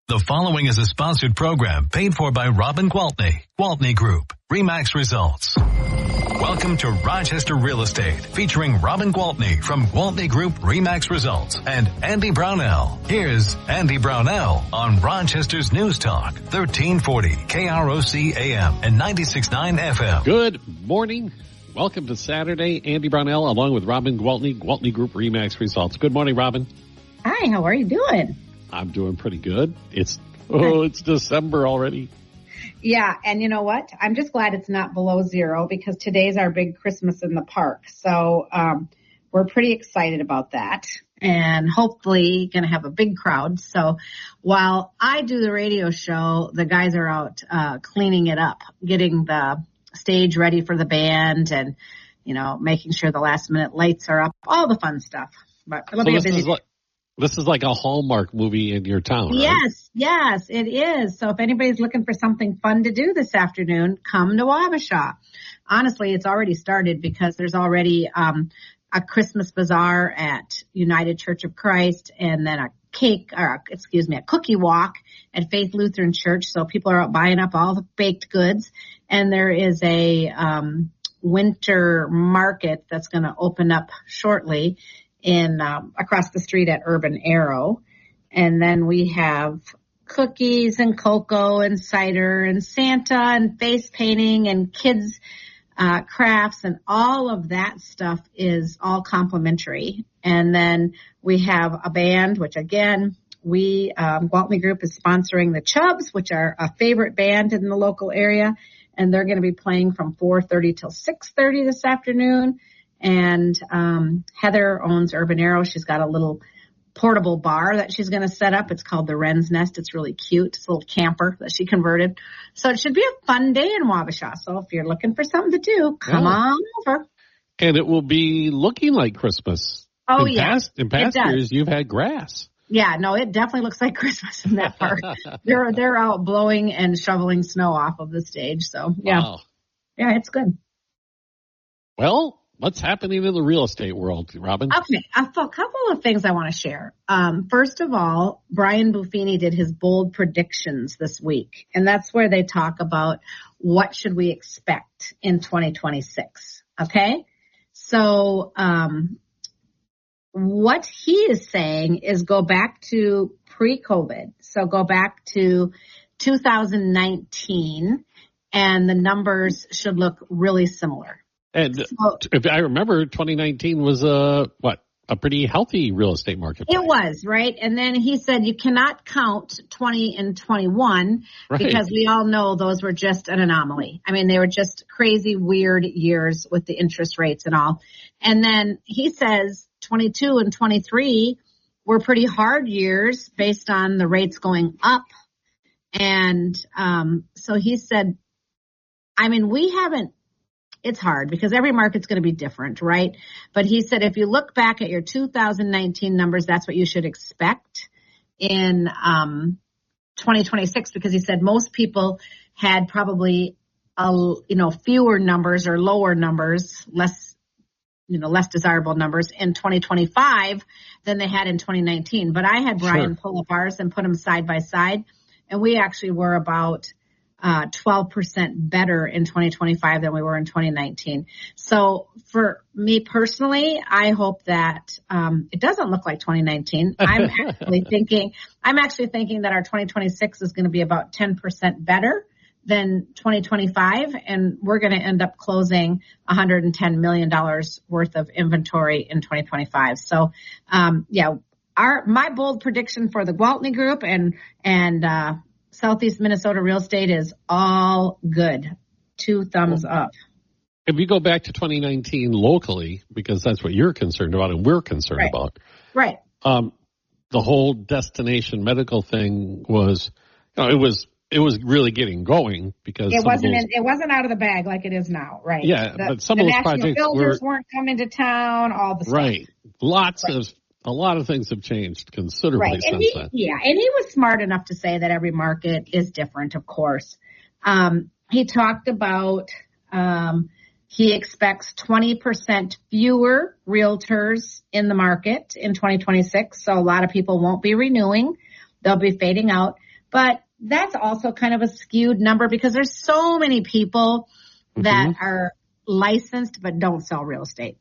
The following is a sponsored program paid for by Robin Gwaltney Group, RE/MAX Results. Welcome to Rochester Real Estate, featuring Robin Gwaltney from Gwaltney Group RE/MAX Results and Andy Brownell. Here's Andy Brownell on Rochester's News Talk, 1340 KROC AM and 96.9 FM. Good morning. Welcome to Saturday. Andy Brownell along with Robin Gwaltney Group RE/MAX Results. Good morning, Robin. Hi, how are you doing? I'm doing pretty good. It's December already. Yeah, and you know what? I'm just glad it's not below zero because today's our big Christmas in the park. So we're pretty excited about that and hopefully going to have a big crowd. So while I do the radio show, the guys are out cleaning it up, getting the stage ready for the band and, you know, making sure the last minute lights are up, all the fun stuff. But it'll be a busy day. This is like a Hallmark movie in your town, right? Yes, it is. So if anybody's looking for something fun to do this afternoon, come to Wabasha. Honestly, it's already started because there's already a Christmas bazaar at United Church of Christ and then a cookie walk at Faith Lutheran Church. So people are out buying up all the baked goods. And there is a winter market that's going to open up shortly in across the street at Urban Arrow. And then we have cookies and cocoa and cider and Santa and face painting and kids crafts, and all of that stuff is all complimentary. And then we have a band, which again, we Gwaltney Group is sponsoring the Chubs, which are a favorite band in the local area, and they're going to be playing from 4:30 till 6:30 this afternoon. And Heather owns Urban Arrow. She's got a little portable bar that she's going to set up. It's called the Wren's Nest. It's really cute. It's a little camper that she converted. So it should be a fun day in Wabasha. So if you're looking for something to do, come on over. And it will be looking like Christmas. Oh, in past years, you've had grass. Yeah, no, it definitely looks like Christmas in that park. They're out blowing and shoveling snow off of the stage. So, yeah. Wow. Yeah, it's good. Well, what's happening in the real estate world, Robin? Okay, a couple of things I want to share. First of all, Brian Buffini did his bold predictions this week, and that's where they talk about what should we expect in 2026, okay? So what he is saying is go back to pre-COVID, so go back to 2019, and the numbers should look really similar. And if I remember, 2019 was a pretty healthy real estate market. It was, right? And then he said you cannot count 20 and 21 because we all know those were just an anomaly. I mean, they were just crazy, weird years with the interest rates and all. And then he says 22 and 23 were pretty hard years based on the rates going up. And so he said, I mean, it's hard because every market's going to be different, right? But he said if you look back at your 2019 numbers, that's what you should expect in 2026, because he said most people had probably fewer numbers or lower numbers, less desirable numbers in 2025 than they had in 2019. But I had Brian pull up ours and put them side by side, and we actually were about 12% better in 2025 than we were in 2019. So for me personally, I hope that it doesn't look like 2019. I'm actually thinking that our 2026 is going to be about 10% better than 2025, and we're going to end up closing $110 million worth of inventory in 2025. So, my bold prediction for the Gwaltney Group and Southeast Minnesota real estate is all good. 2 thumbs up. If you go back to 2019 locally, because that's what you're concerned about and we're concerned about. Right. The whole destination medical thing was, it was really getting going because it wasn't out of the bag like it is now. Right. Yeah. But some of those projects builders weren't coming to town, all the stuff. Right. A lot of things have changed considerably since then. Yeah, and he was smart enough to say that every market is different, of course. He talked about he expects 20% fewer realtors in the market in 2026, so a lot of people won't be renewing. They'll be fading out. But that's also kind of a skewed number because there's so many people that are licensed but don't sell real estate.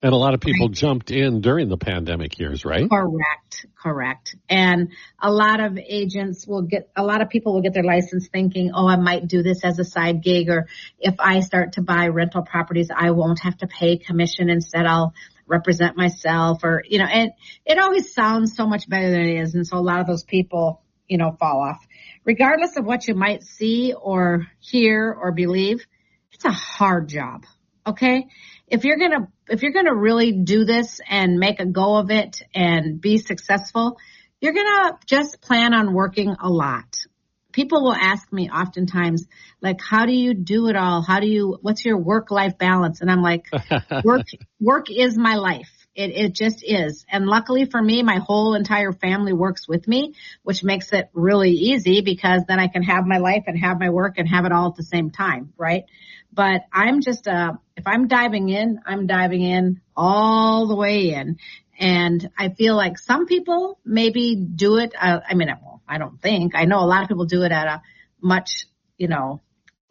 And a lot of people jumped in during the pandemic years, right? Correct. And a lot of people will get their license thinking, oh, I might do this as a side gig, or if I start to buy rental properties, I won't have to pay commission. Instead, I'll represent myself, or, and it always sounds so much better than it is. And so a lot of those people, fall off. Regardless of what you might see or hear or believe, it's a hard job. Okay. If you're going to really do this and make a go of it and be successful, you're going to just plan on working a lot. People will ask me oftentimes, like, how do you do it all? What's your work-life balance? And I'm like, work is my life. It just is. And luckily for me, my whole entire family works with me, which makes it really easy because then I can have my life and have my work and have it all at the same time, right? But I'm just, if I'm diving in, I'm diving in all the way in. And I feel like some people maybe do it, I know a lot of people do it at a much,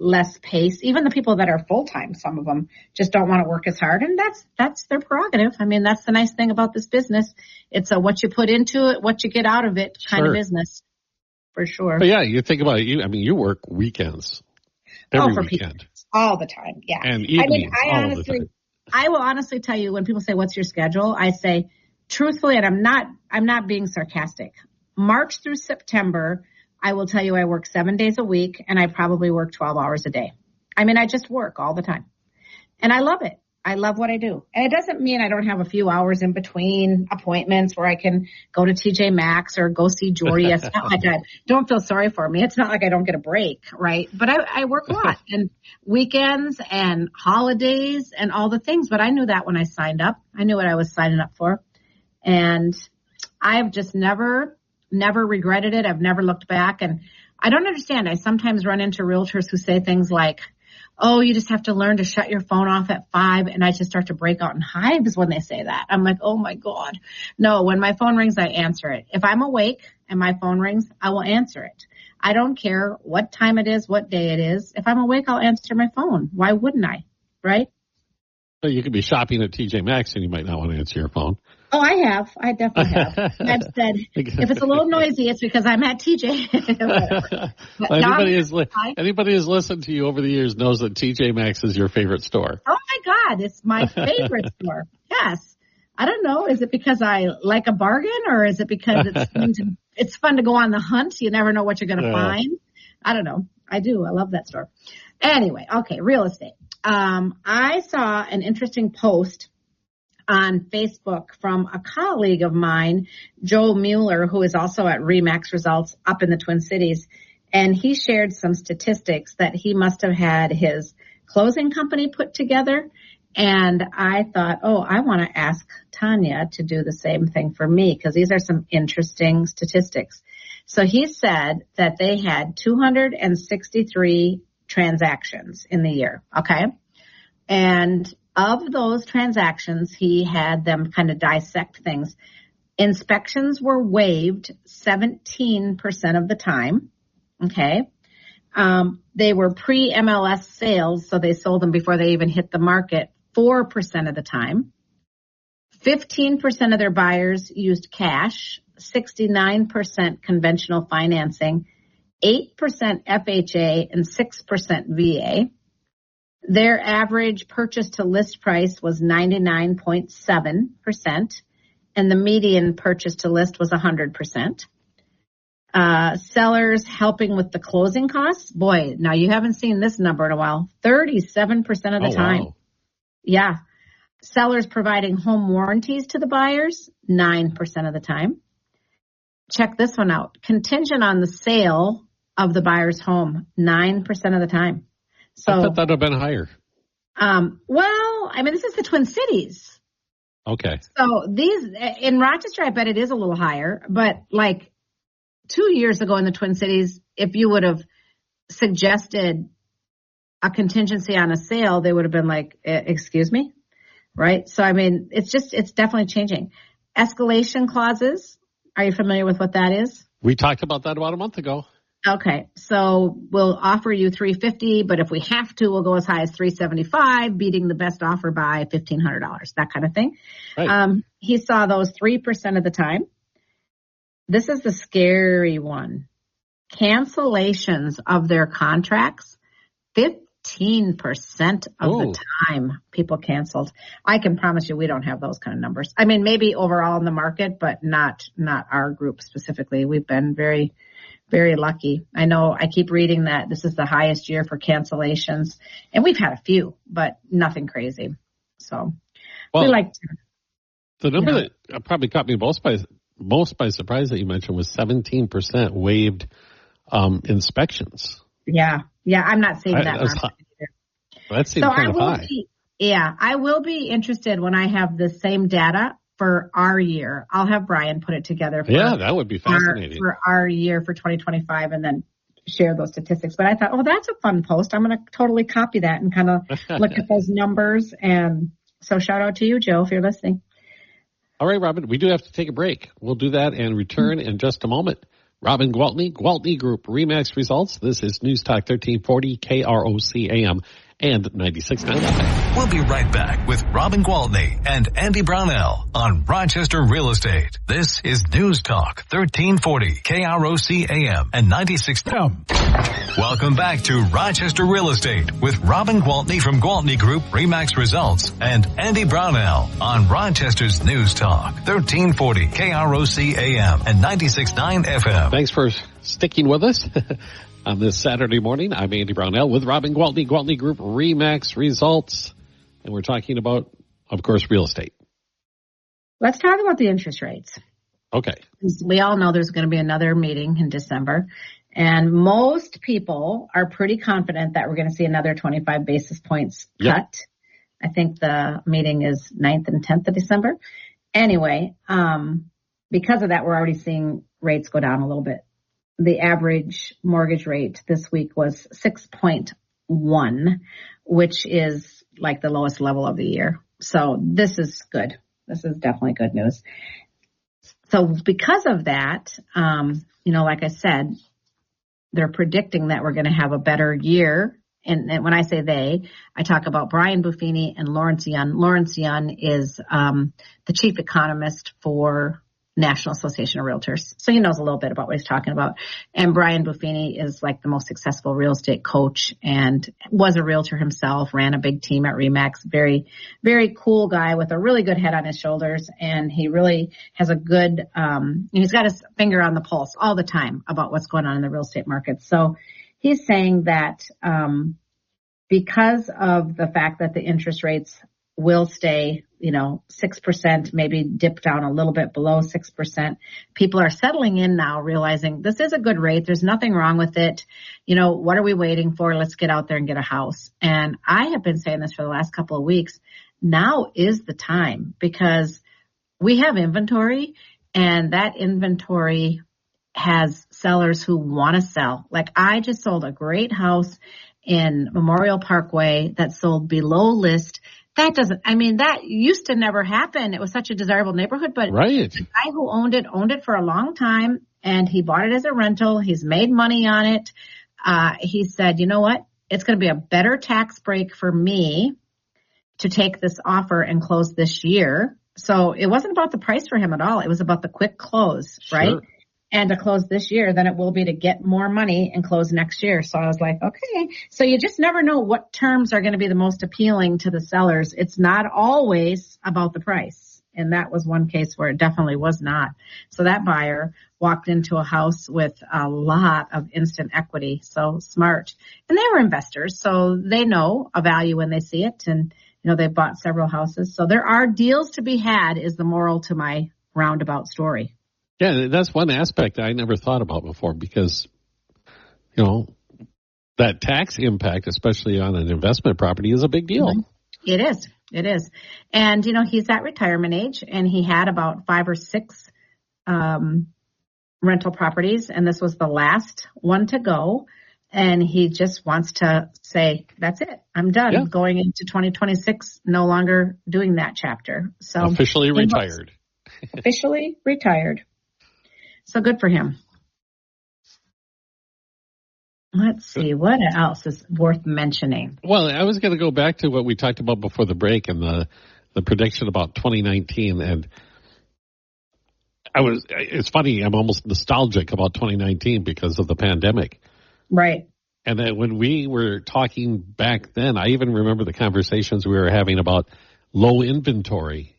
less pace. Even the people that are full-time, some of them just don't want to work as hard. And that's their prerogative. I mean, that's the nice thing about this business. It's a what you put into it, what you get out of it kind of business, for sure. But yeah, you think about it. You work weekends. Every weekend. All the time, yeah. And evenings, I will honestly tell you, when people say, what's your schedule? I say, truthfully, and I'm not being sarcastic. March through September, I will tell you I work 7 days a week, and I probably work 12 hours a day. I mean, I just work all the time. And I love it. I love what I do. And it doesn't mean I don't have a few hours in between appointments where I can go to TJ Maxx or go see Jordy. It's not like don't feel sorry for me. It's not like I don't get a break, right? But I work a lot, and weekends and holidays and all the things. But I knew that when I signed up. I knew what I was signing up for. And I've just never regretted it. I've never looked back. And I don't understand. I sometimes run into realtors who say things like, oh, you just have to learn to shut your phone off at 5. And I just start to break out in hives when they say that. I'm like, oh my God. No, when my phone rings, I answer it. If I'm awake and my phone rings, I will answer it. I don't care what time it is, what day it is. If I'm awake, I'll answer my phone. Why wouldn't I? Right? Well, you could be shopping at TJ Maxx and you might not want to answer your phone. Oh, I have. I definitely have. I've said, if it's a little noisy, it's because I'm at TJ. Well, anybody who's listened to you over the years knows that TJ Maxx is your favorite store. Oh, my God. It's my favorite store. Yes. I don't know. Is it because I like a bargain, or is it because it's fun to go on the hunt? You never know what you're going to find. I don't know. I do. I love that store. Anyway, okay, real estate. I saw an interesting post on Facebook from a colleague of mine, Joe Mueller, who is also at RE/MAX Results up in the Twin Cities. And he shared some statistics that he must have had his closing company put together. And I thought, I want to ask Tanya to do the same thing for me, because these are some interesting statistics. So he said that they had 263 transactions in the year. Okay. And of those transactions, he had them kind of dissect things. Inspections were waived 17% of the time. Okay. They were pre-MLS sales, so they sold them before they even hit the market 4% of the time. 15% of their buyers used cash, 69% conventional financing, 8% FHA, and 6% VA. Their average purchase to list price was 99.7%, and the median purchase to list was 100%. Sellers helping with the closing costs. Boy, now you haven't seen this number in a while. 37% of the time. Wow. Yeah. Sellers providing home warranties to the buyers, 9% of the time. Check this one out. Contingent on the sale of the buyer's home, 9% of the time. So, I thought that would have been higher. This is the Twin Cities. Okay. So in Rochester, I bet it is a little higher, but like 2 years ago in the Twin Cities, if you would have suggested a contingency on a sale, they would have been like, excuse me? Right? So, it's definitely changing. Escalation clauses. Are you familiar with what that is? We talked about that about a month ago. Okay, so we'll offer you $350, but if we have to, we'll go as high as $375, beating the best offer by $1,500, that kind of thing. Right. He saw those 3% of the time. This is the scary one. Cancellations of their contracts, 15% of the time people canceled. I can promise you we don't have those kind of numbers. I mean, maybe overall in the market, but not our group specifically. We've been very, very lucky. I know I keep reading that this is the highest year for cancellations, and we've had a few, but nothing crazy. So we like to. The number that probably caught me most by surprise that you mentioned was 17% waived inspections. Yeah, I'm not seeing that. That seems kind of high. I will be interested when I have the same data for our year. I'll have Brian put it together. That would be fascinating. For our year for 2025 and then share those statistics. But I thought, that's a fun post. I'm going to totally copy that and kind of look at those numbers. And so shout out to you, Joe, if you're listening. All right, Robin, we do have to take a break. We'll do that and return in just a moment. Robin Gwaltney, Gwaltney Group, RE/MAX results. This is News Talk 1340 KROC AM and 96.9 FM. We'll be right back with Robin Gwaltney and Andy Brownell on Rochester Real Estate. This is News Talk 1340 KROC AM and 96.9. Welcome back to Rochester Real Estate with Robin Gwaltney from Gwaltney Group, RE/MAX results, and Andy Brownell on Rochester's News Talk 1340 KROC AM and 96.9 FM. Thanks for sticking with us. On this Saturday morning, I'm Andy Brownell with Robin Gwaltney, Gwaltney Group, RE/MAX results. And we're talking about, of course, real estate. Let's talk about the interest rates. Okay. We all know there's going to be another meeting in December. And most people are pretty confident that we're going to see another 25 basis points cut. I think the meeting is 9th and 10th of December. Anyway, because of that, we're already seeing rates go down a little bit. The average mortgage rate this week was 6.1, which is like the lowest level of the year. So this is good. This is definitely good news. So because of that, like I said, they're predicting that we're going to have a better year. And when I say they, I talk about Brian Buffini and Lawrence Yun. Lawrence Yun is the chief economist for National Association of Realtors. So he knows a little bit about what he's talking about. And Brian Buffini is like the most successful real estate coach and was a realtor himself, ran a big team at RE/MAX. Very, very cool guy with a really good head on his shoulders. And he really has a good, he's got his finger on the pulse all the time about what's going on in the real estate market. So he's saying that, because of the fact that the interest rates will stay, 6%, maybe dip down a little bit below 6%. People are settling in now, realizing this is a good rate. There's nothing wrong with it. What are we waiting for? Let's get out there and get a house. And I have been saying this for the last couple of weeks. Now is the time because we have inventory and that inventory has sellers who want to sell. Like I just sold a great house in Memorial Parkway that sold below list. That used to never happen. It was such a desirable neighborhood, but right. The guy who owned it for a long time and he bought it as a rental. He's made money on it. He said, you know what? It's going to be a better tax break for me to take this offer and close this year. So it wasn't about the price for him at all. It was about the quick close, right? Sure. And to close this year than it will be to get more money and close next year. So I was like, okay. So you just never know what terms are going to be the most appealing to the sellers. It's not always about the price. And that was one case where it definitely was not. So that buyer walked into a house with a lot of instant equity. So smart. And they were investors. So they know a value when they see it. And, they bought several houses. So there are deals to be had is the moral to my roundabout story. Yeah, that's one aspect I never thought about before because, that tax impact, especially on an investment property, is a big deal. Mm-hmm. It is. And, he's at retirement age and he had about 5 or 6 rental properties. And this was the last one to go. And he just wants to say, that's it. I'm done. Yeah. Going into 2026, no longer doing that chapter. So officially retired. Officially retired. So good for him. Let's see, what else is worth mentioning? Well, I was going to go back to what we talked about before the break and the prediction about 2019. And it's funny, I'm almost nostalgic about 2019 because of the pandemic. Right. And then when we were talking back then, I even remember the conversations we were having about low inventory.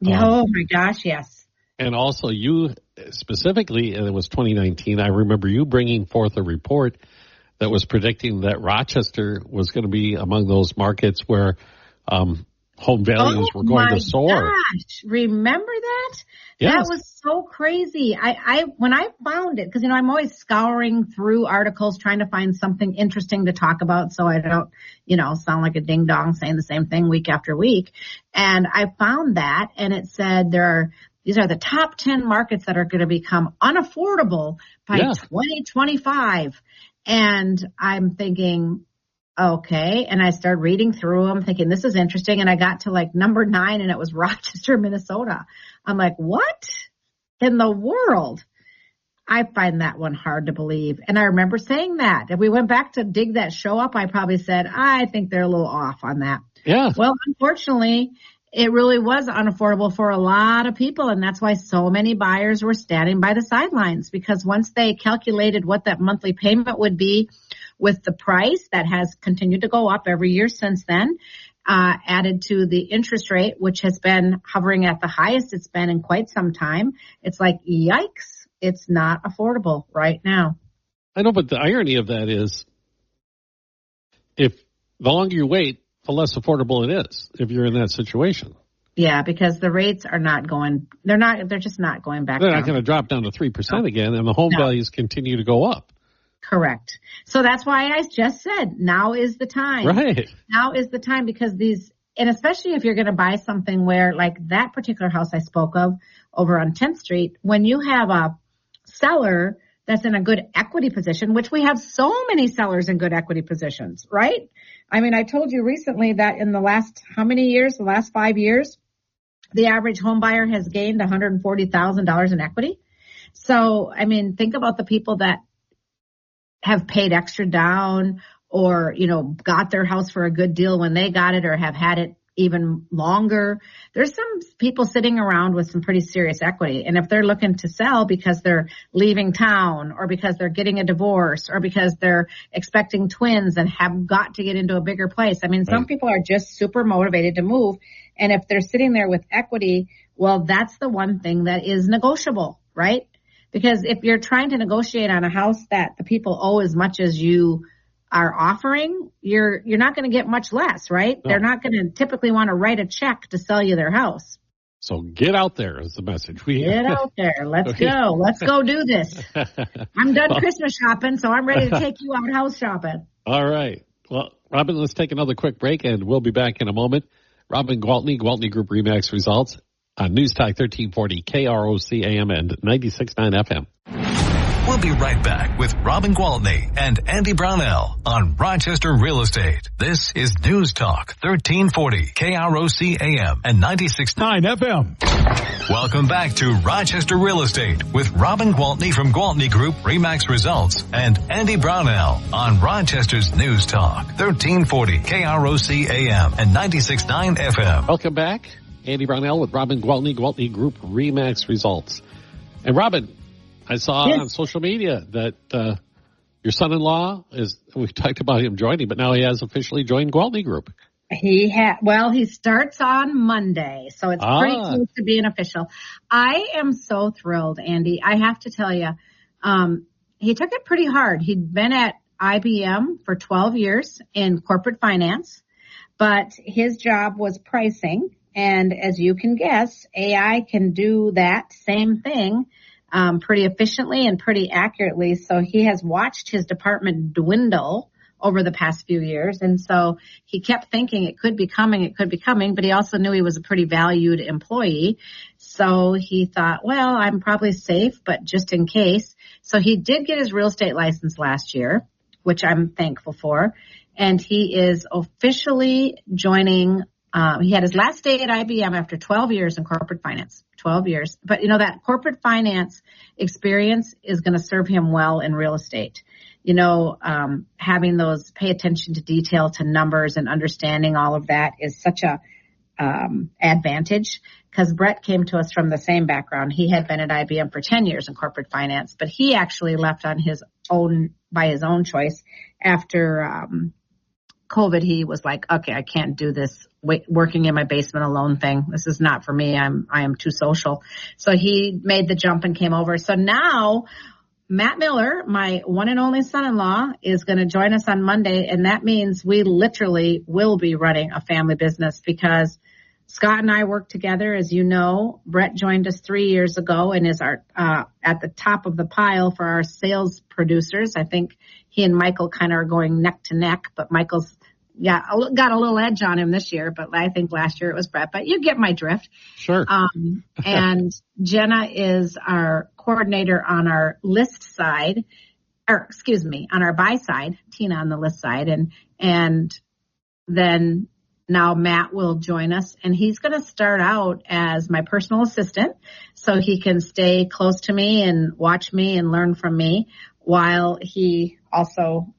Oh my gosh, yes. And also you specifically, and it was 2019, I remember you bringing forth a report that was predicting that Rochester was going to be among those markets where home values were going to soar. Gosh. Remember that? Yes. That was so crazy. When I found it, because, I'm always scouring through articles trying to find something interesting to talk about so I don't, sound like a ding dong saying the same thing week after week. And I found that, and it said these are the top 10 markets that are going to become unaffordable by 2025. And I'm thinking, okay. And I started reading through them thinking, this is interesting. And I got to like number 9 and it was Rochester, Minnesota. I'm like, what in the world? I find that one hard to believe. And I remember saying that. If we went back to dig that show up, I probably said, I think they're a little off on that. Yeah. Well, unfortunately, it really was unaffordable for a lot of people. And that's why so many buyers were standing by the sidelines, because once they calculated what that monthly payment would be with the price that has continued to go up every year since then, added to the interest rate, which has been hovering at the highest it's been in quite some time. It's like, yikes, it's not affordable right now. I know, but the irony of that is if the longer you wait, the less affordable it is if you're in that situation. Yeah, because the rates are not going, they're just not going back down. They're not going to drop down to 3% again, and the home values continue to go up. Correct. So that's why I just said now is the time. Right. Now is the time, because and especially if you're going to buy something where, like that particular house I spoke of over on 10th Street, when you have a seller that's in a good equity position, which we have so many sellers in good equity positions, right? I mean, I told you recently that in the last, the last 5 years, the average home buyer has gained $140,000 in equity. So, I mean, think about the people that have paid extra down or, got their house for a good deal when they got it or have had it even longer. There's some people sitting around with some pretty serious equity. And if they're looking to sell because they're leaving town or because they're getting a divorce or because they're expecting twins and have got to get into a bigger place. I mean, some people are just super motivated to move. And if they're sitting there with equity, well, that's the one thing that is negotiable, right? Because if you're trying to negotiate on a house that the people owe as much as you are offering, you're not going to get much less, right? No. They're not going to typically want to write a check to sell you their house. So get out there is the message. Get out there. Let's go. Let's go do this. I'm done Christmas shopping, so I'm ready to take you out house shopping. All right. Well, Robin, let's take another quick break, and we'll be back in a moment. Robin Gwaltney, Gwaltney Group RE/MAX results on News Talk 1340 KROC AM and 96.9 FM. We'll be right back with Robin Gwaltney and Andy Brownell on Rochester Real Estate. This is News Talk 1340 KROC AM and 96.9 FM. Welcome back to Rochester Real Estate with Robin Gwaltney from Gwaltney Group RE/MAX Results and Andy Brownell on Rochester's News Talk 1340 KROC AM and 96.9 FM. Welcome back. Andy Brownell with Robin Gwaltney, Gwaltney Group RE/MAX Results. And Robin, I saw on social media that your son-in-law we talked about him joining, but now he has officially joined Gwaltney Group. He starts on Monday, so it's pretty close to being official. I am so thrilled, Andy. I have to tell you, he took it pretty hard. He'd been at IBM for 12 years in corporate finance, but his job was pricing. And as you can guess, AI can do that same thing pretty efficiently and pretty accurately. So he has watched his department dwindle over the past few years. And so he kept thinking it could be coming, but he also knew he was a pretty valued employee. So he thought, well, I'm probably safe, but just in case. So he did get his real estate license last year, which I'm thankful for. And he is officially joining. He had his last day at IBM after 12 years in corporate finance, 12 years. But, that corporate finance experience is going to serve him well in real estate. having those pay attention to detail, to numbers, and understanding all of that is such a advantage, because Brett came to us from the same background. He had been at IBM for 10 years in corporate finance, but he actually left on his own, by his own choice. After COVID, he was like, okay, I can't do this working in my basement alone thing. This is not for me. I am too social. So he made the jump and came over. So now Matt Miller, my one and only son-in-law, is going to join us on Monday. And that means we literally will be running a family business, because Scott and I work together. As you know, Brett joined us 3 years ago and is our at the top of the pile for our sales producers. I think he and Michael kind of are going neck to neck, but Michael's got a little edge on him this year, but I think last year it was Brett. But you get my drift. Sure. And Jenna is our coordinator on our list side, on our buy side, Tina on the list side. And then now Matt will join us, and he's going to start out as my personal assistant, so he can stay close to me and watch me and learn from me, while he also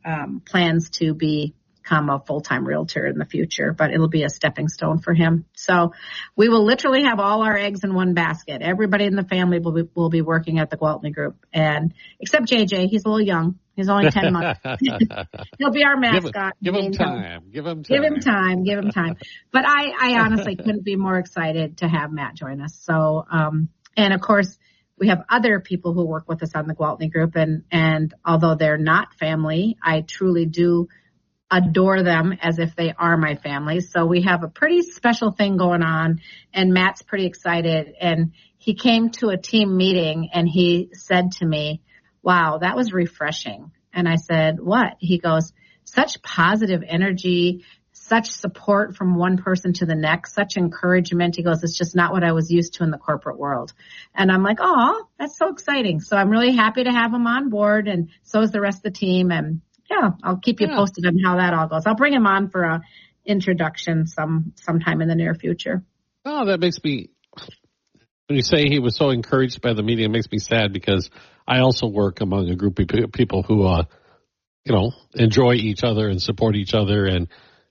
plans to become a full-time realtor in the future, but it'll be a stepping stone for him. So we will literally have all our eggs in one basket. Everybody in the family will be working at the Gwaltney Group, and except JJ, he's a little young. He's only 10 months. He'll be our mascot. Give him time. But I honestly couldn't be more excited to have Matt join us. So, and of course, we have other people who work with us on the Gwaltney Group, and although they're not family, I truly do adore them as if they are my family. So we have a pretty special thing going on, and Matt's pretty excited. And he came to a team meeting and he said to me, wow, that was refreshing. And I said, what? He goes, such positive energy, such support from one person to the next, such encouragement. He goes, it's just not what I was used to in the corporate world. And I'm like, oh, that's so exciting. So I'm really happy to have him on board, and so is the rest of the team. And yeah, I'll keep you posted on how that all goes. I'll bring him on for a introduction sometime in the near future. Oh, that makes me, when you say he was so encouraged by the meeting, it makes me sad, because I also work among a group of people who, enjoy each other and support each other, and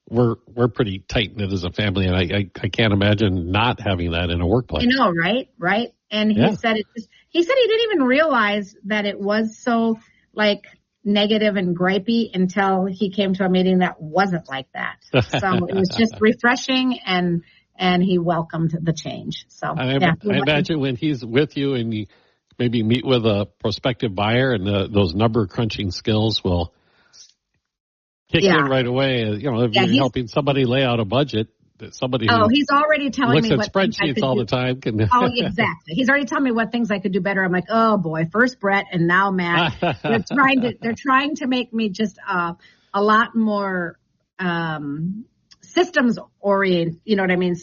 we're pretty tight knit as a family, and I can't imagine not having that in a workplace. I know, right? And he said he didn't even realize that it was so negative and gripey until he came to a meeting that wasn't like that. So it was just refreshing, and he welcomed the change. So I imagine when he's with you and you maybe meet with a prospective buyer, and those number crunching skills will kick in right away. If you're helping somebody lay out a budget, somebody he's already telling me looks at spreadsheets all the time. Exactly. He's already telling me what things I could do better. I'm like, oh boy, first Brett and now Matt. They're trying to make me just a lot more systems oriented. You know what I mean?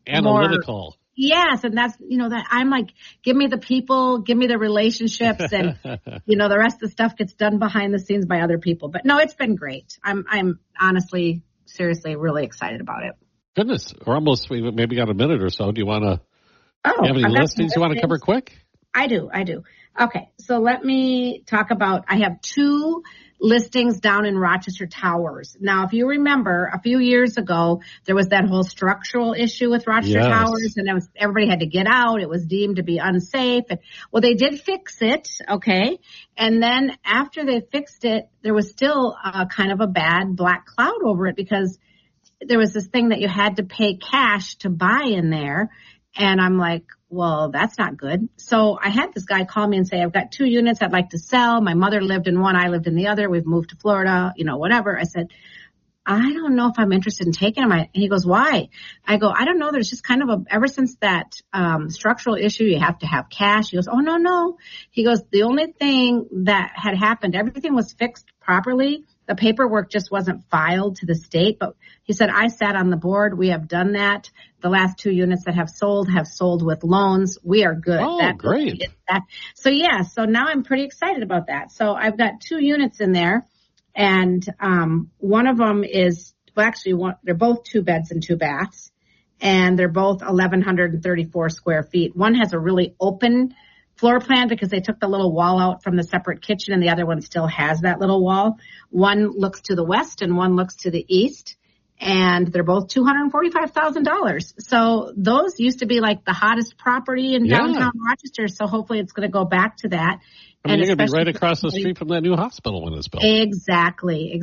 Analytical. Yes, and that's that I'm like, give me the people, give me the relationships, and the rest of the stuff gets done behind the scenes by other people. But no, it's been great. I'm honestly, seriously, really excited about it. Goodness, we maybe got a minute or so. Do you want to have any listings you want to cover quick? I do. Okay, so let me talk about, I have 2 listings down in Rochester Towers. Now, if you remember, a few years ago, there was that whole structural issue with Rochester Towers, and everybody had to get out. It was deemed to be unsafe. Well, they did fix it, okay? And then after they fixed it, there was still kind of a bad black cloud over it, because there was this thing that you had to pay cash to buy in there. And I'm like, well, that's not good. So I had this guy call me and say, I've got 2 units I'd like to sell. My mother lived in one, I lived in the other. We've moved to Florida, whatever. I said, I don't know if I'm interested in taking them. And he goes, why? I go, I don't know. There's just kind of ever since that structural issue, you have to have cash. He goes, oh, no. He goes, the only thing that had happened, everything was fixed properly. The paperwork just wasn't filed to the state. But he said, I sat on the board. We have done that. The last 2 units that have sold with loans. We are good. Oh, great. So now I'm pretty excited about that. So I've got 2 units in there. And one of them is, they're both 2 beds and 2 baths. And they're both 1,134 square feet. One has a really open floor plan because they took the little wall out from the separate kitchen and the other one still has that little wall. One looks to the west and one looks to the east. And they're both $245,000. So those used to be like the hottest property in downtown Rochester. So hopefully it's going to go back to that. I mean, you're going to be right across the street from that new hospital when it's built. Exactly.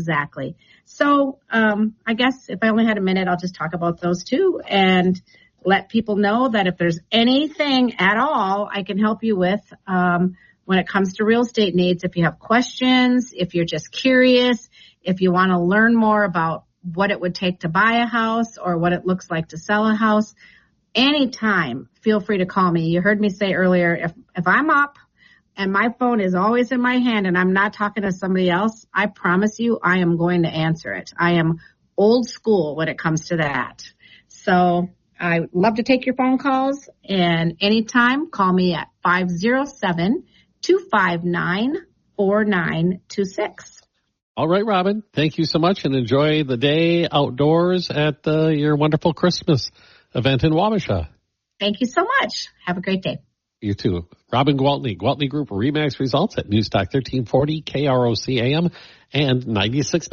So I guess if I only had a minute, I'll just talk about those two and let people know that if there's anything at all I can help you with when it comes to real estate needs, if you have questions, if you're just curious, if you want to learn more about what it would take to buy a house or what it looks like to sell a house, anytime, feel free to call me. You heard me say earlier, if I'm up and my phone is always in my hand and I'm not talking to somebody else, I promise you I am going to answer it. I am old school when it comes to that. So I love to take your phone calls, and anytime, call me at 507-259-4926. All right, Robin, thank you so much, and enjoy the day outdoors at your wonderful Christmas event in Wabasha. Thank you so much. Have a great day. You too. Robin Gwaltney, Gwaltney Group RE/MAX results at News Talk 1340 KROC AM and 96.